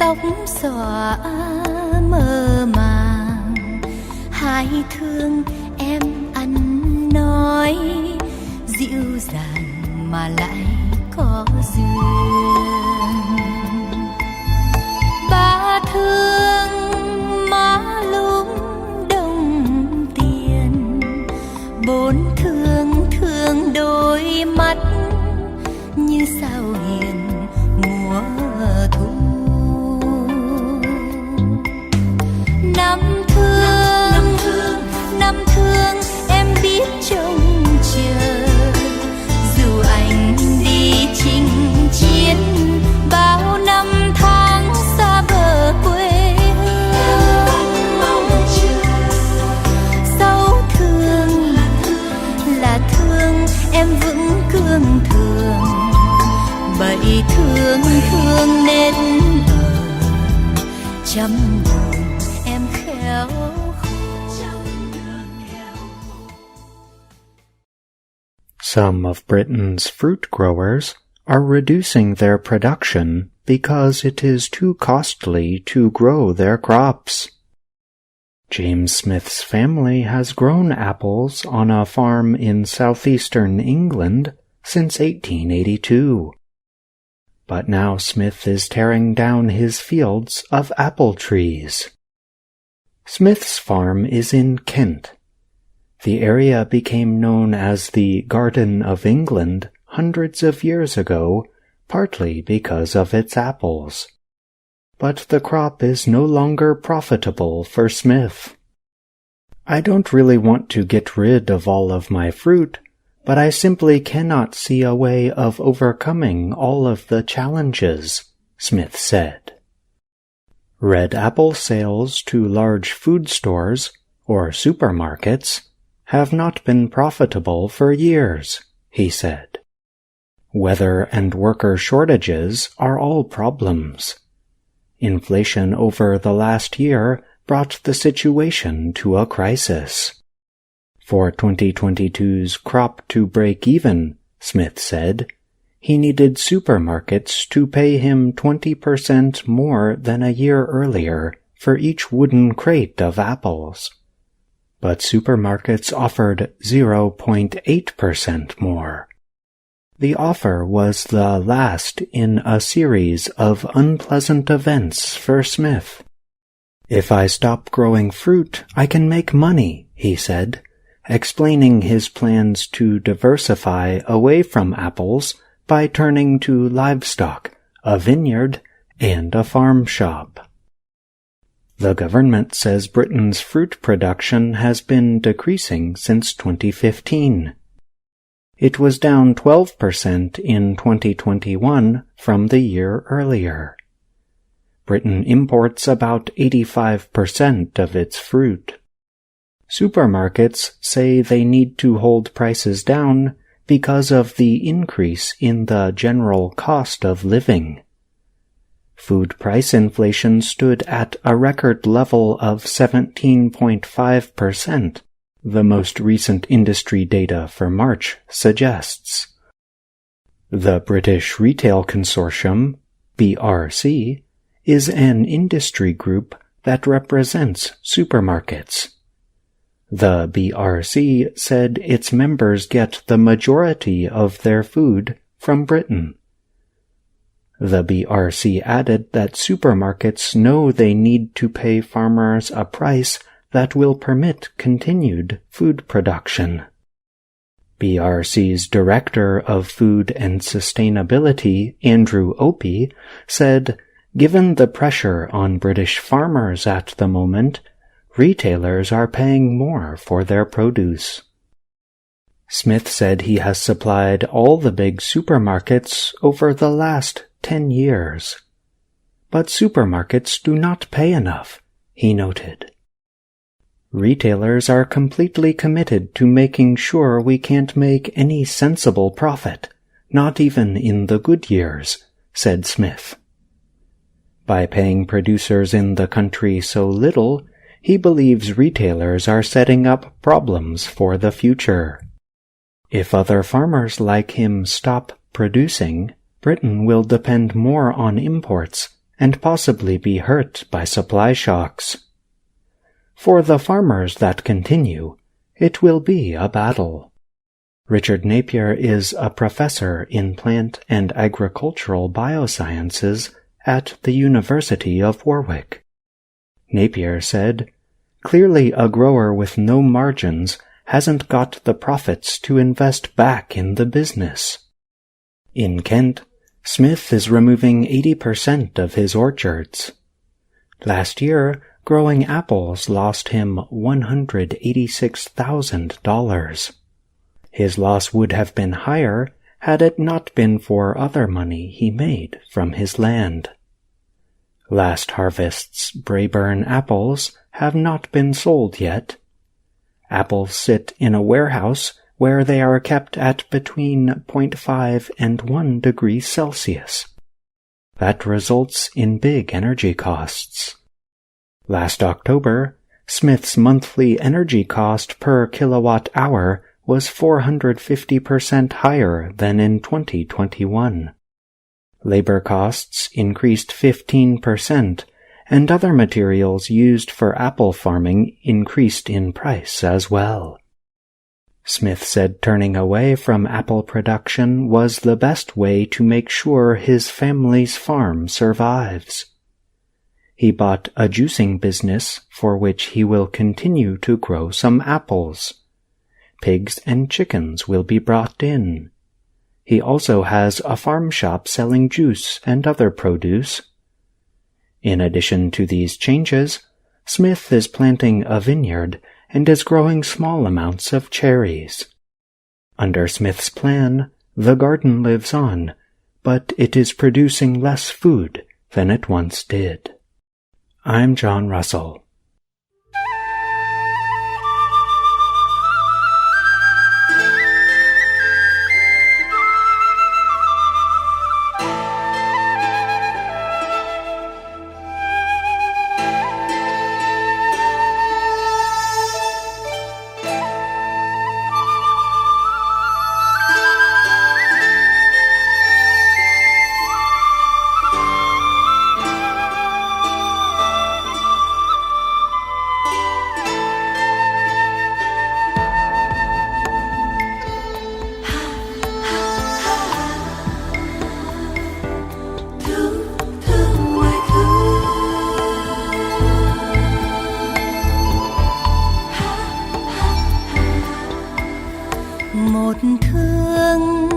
tóc xõa mơ màng, hai thương em ăn nói dịu dàng mà lại có duyên. Ba thương má lúm đồng tiền, bốn thương thương đôi mắt như sao hiền mùa thu. Năm thương em biết trông chờ, dù anh đi chinh chiến bao năm tháng xa bờ quê hương. Dấu thương là thương em vững cương thường, bậy thương thương nên trăm đường em khéo. Some of Britain's fruit growers are reducing their production because it is too costly to grow their crops. James Smith's family has grown apples on a farm in southeastern England since 1882. But now Smith is tearing down his fields of apple trees. Smith's farm is in Kent. The area became known as the Garden of England hundreds of years ago, partly because of its apples. But the crop is no longer profitable for Smith. I don't really want to get rid of all of my fruit, but I simply cannot see a way of overcoming all of the challenges, Smith said. Red apple sales to large food stores, or supermarkets, have not been profitable for years, he said. Weather and worker shortages are all problems. Inflation over the last year brought the situation to a crisis. For 2022's crop to break even, Smith said, he needed supermarkets to pay him 20% more than a year earlier for each wooden crate of apples. But supermarkets offered 0.8% more. The offer was the last in a series of unpleasant events for Smith. If I stop growing fruit, I can make money, he said, explaining his plans to diversify away from apples by turning to livestock, a vineyard, and a farm shop. The government says Britain's fruit production has been decreasing since 2015. It was down 12% in 2021 from the year earlier. Britain imports about 85% of its fruit. Supermarkets say they need to hold prices down because of the increase in the general cost of living. Food price inflation stood at a record level of 17.5%, the most recent industry data for March suggests. The British Retail Consortium, BRC, is an industry group that represents supermarkets. The BRC said its members get the majority of their food from Britain. The BRC added that supermarkets know they need to pay farmers a price that will permit continued food production. BRC's Director of Food and Sustainability, Andrew Opie, said, given the pressure on British farmers at the moment, retailers are paying more for their produce. Smith said he has supplied all the big supermarkets over the last 10 years. But supermarkets do not pay enough, he noted. Retailers are completely committed to making sure we can't make any sensible profit, not even in the good years, said Smith. By paying producers in the country so little, he believes retailers are setting up problems for the future. If other farmers like him stop producing, Britain will depend more on imports and possibly be hurt by supply shocks. For the farmers that continue, it will be a battle. Richard Napier is a professor in plant and agricultural biosciences at the University of Warwick. Napier said, "Clearly a grower with no margins hasn't got the profits to invest back in the business." In Kent, Smith is removing 80% of his orchards. Last year, growing apples lost him $186,000. His loss would have been higher had it not been for other money he made from his land. Last harvest's Braeburn apples have not been sold yet. Apples sit in a warehouse where they are kept at between 0.5 and 1 degree Celsius. That results in big energy costs. Last October, Smith's monthly energy cost per kilowatt hour was 450% higher than in 2021. Labor costs increased 15%, and other materials used for apple farming increased in price as well. Smith said turning away from apple production was the best way to make sure his family's farm survives. He bought a juicing business for which he will continue to grow some apples. Pigs and chickens will be brought in. He also has a farm shop selling juice and other produce. In addition to these changes, Smith is planting a vineyard and is growing small amounts of cherries. Under Smith's plan, the garden lives on, but it is producing less food than it once did. I'm John Russell. Một thương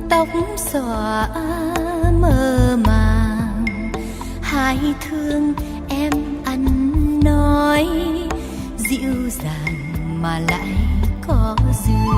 tóc xõa mơ màng, hai thương em ăn nói dịu dàng mà lại có duyên.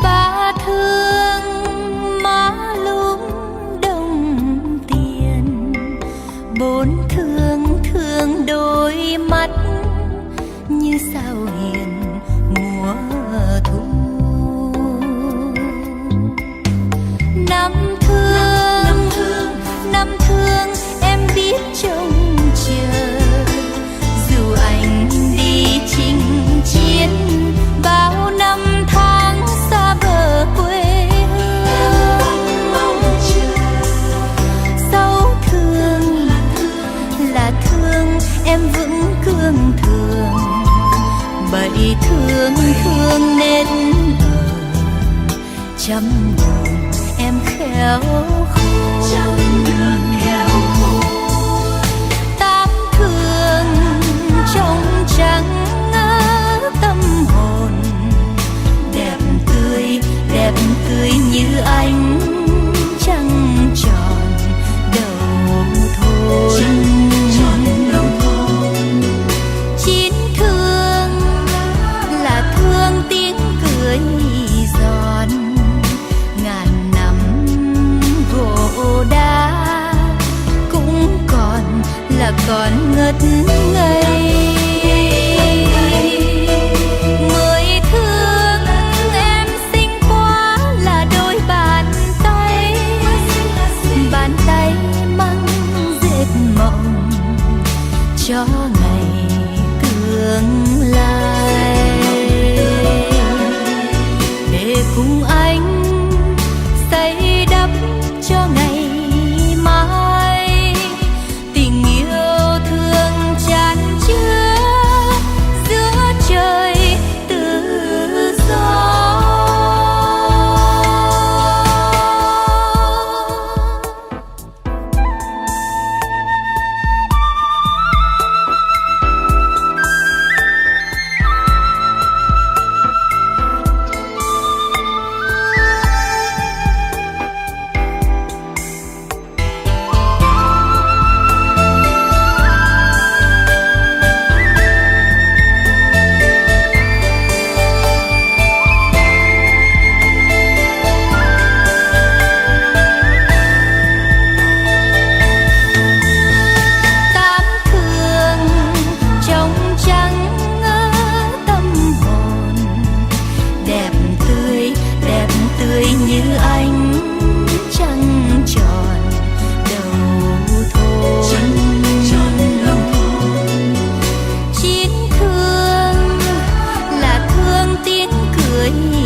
Ba thương má lúm đồng tiền, bốn thương thương đôi mắt như sao hiền mùa thu. Năm thương em biết trông chờ, dù anh đi chinh chiến bao năm tháng xa bờ quê hương. Sáu thương là thương em vững cương thường, bảy thương thương nên ở trăm đường em khéo khôn. Tám thương trong trắng tâm hồn, đẹp tươi như ánh trăng tròn đầu thôn. Chín thương là thương tiếng cười giòn, ngàn năm gỗ đá cười